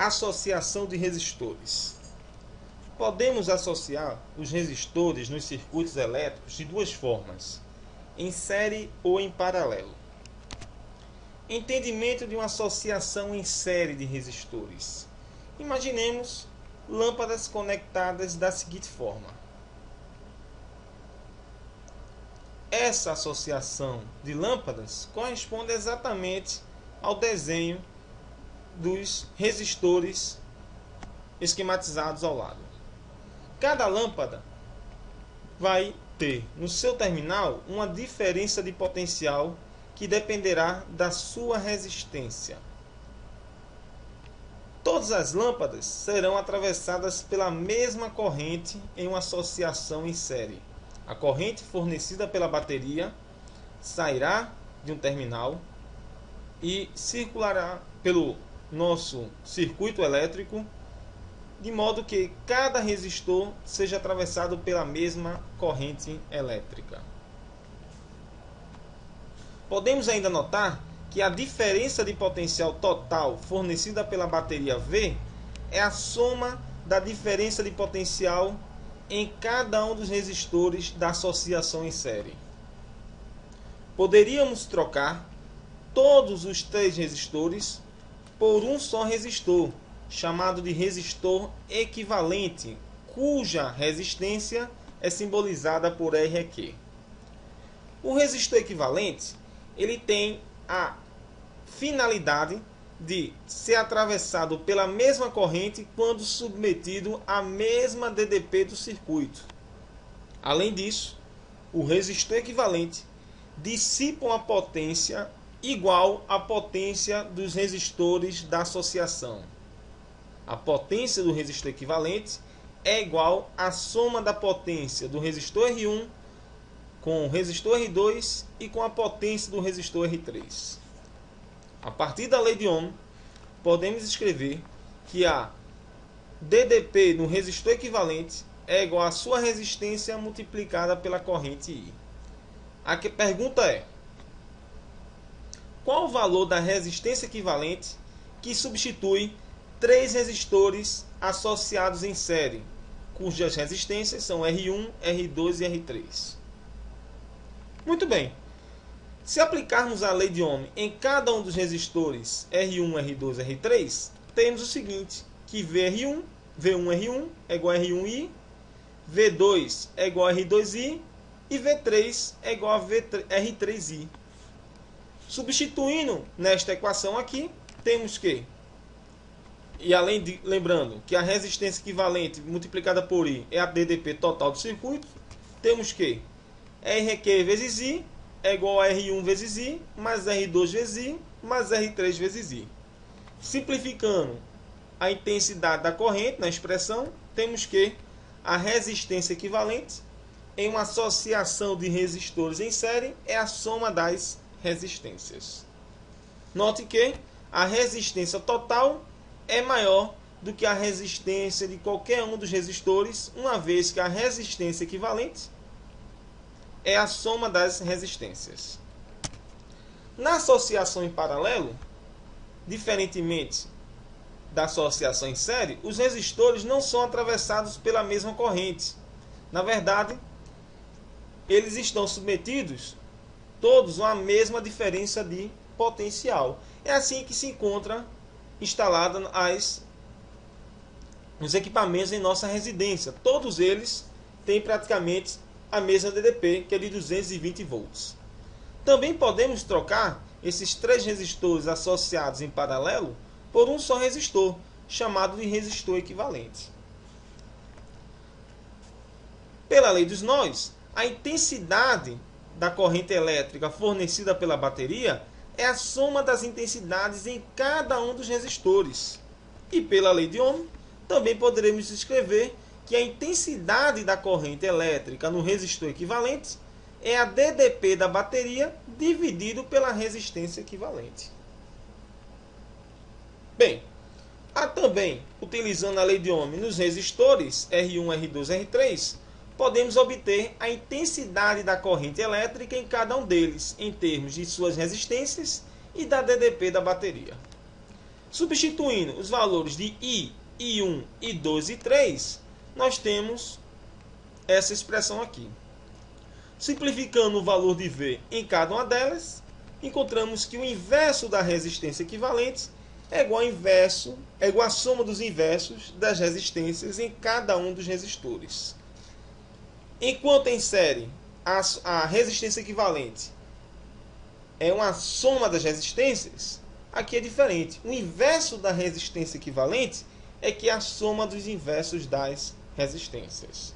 Associação de resistores. Podemos associar os resistores nos circuitos elétricos de duas formas, em série ou em paralelo. Entendimento de uma associação em série de resistores. Imaginemos lâmpadas conectadas da seguinte forma. Essa associação de lâmpadas corresponde exatamente ao desenho dos resistores esquematizados ao lado. Cada lâmpada vai ter no seu terminal uma diferença de potencial que dependerá da sua resistência. Todas as lâmpadas serão atravessadas pela mesma corrente em uma associação em série. A corrente fornecida pela bateria sairá de um terminal e circulará pelo nosso circuito elétrico, de modo que cada resistor seja atravessado pela mesma corrente elétrica. Podemos ainda notar que a diferença de potencial total fornecida pela bateria V é a soma da diferença de potencial em cada um dos resistores da associação em série. Poderíamos trocar todos os três resistores por um só resistor, chamado de resistor equivalente, cuja resistência é simbolizada por R aqui. O resistor equivalente, ele tem a finalidade de ser atravessado pela mesma corrente quando submetido à mesma DDP do circuito. Além disso, o resistor equivalente dissipa uma potência igual à potência dos resistores da associação. A potência do resistor equivalente é igual à soma da potência do resistor R1 com o resistor R2 e com a potência do resistor R3. A partir da lei de Ohm, podemos escrever que a DDP no resistor equivalente é igual à sua resistência multiplicada pela corrente I. A pergunta é: qual o valor da resistência equivalente que substitui três resistores associados em série, cujas resistências são R1, R2 e R3? Muito bem. Se aplicarmos a lei de Ohm em cada um dos resistores R1, R2 e R3, temos o seguinte, que V1R1 é igual a R1I, V2 é igual a R2I e V3 é igual a R3I. Substituindo nesta equação aqui, temos que, e além de, lembrando que a resistência equivalente multiplicada por I é a DDP total do circuito, temos que RQ vezes I é igual a R1 vezes I, mais R2 vezes I, mais R3 vezes I. Simplificando a intensidade da corrente na expressão, temos que a resistência equivalente em uma associação de resistores em série é a soma das resistências. Note que a resistência total é maior do que a resistência de qualquer um dos resistores, uma vez que a resistência equivalente é a soma das resistências. Na associação em paralelo, diferentemente da associação em série, os resistores não são atravessados pela mesma corrente. Na verdade, eles estão submetidos todos a uma mesma diferença de potencial. É assim que se encontra instalada os equipamentos em nossa residência. Todos eles têm praticamente a mesma DDP, que é de 220 volts. Também podemos trocar esses três resistores associados em paralelo por um só resistor, chamado de resistor equivalente. Pela lei dos nós, a intensidade da corrente elétrica fornecida pela bateria é a soma das intensidades em cada um dos resistores. E pela lei de Ohm, também poderemos escrever que a intensidade da corrente elétrica no resistor equivalente é a DDP da bateria dividido pela resistência equivalente. Bem, há também, utilizando a lei de Ohm nos resistores R1, R2 e R3, podemos obter a intensidade da corrente elétrica em cada um deles, em termos de suas resistências e da DDP da bateria. Substituindo os valores de I, I1, I2 e 3, nós temos essa expressão aqui. Simplificando o valor de V em cada uma delas, encontramos que o inverso da resistência equivalente é igual à soma dos inversos das resistências em cada um dos resistores. Enquanto em série a resistência equivalente é uma soma das resistências, aqui é diferente. O inverso da resistência equivalente é que é a soma dos inversos das resistências.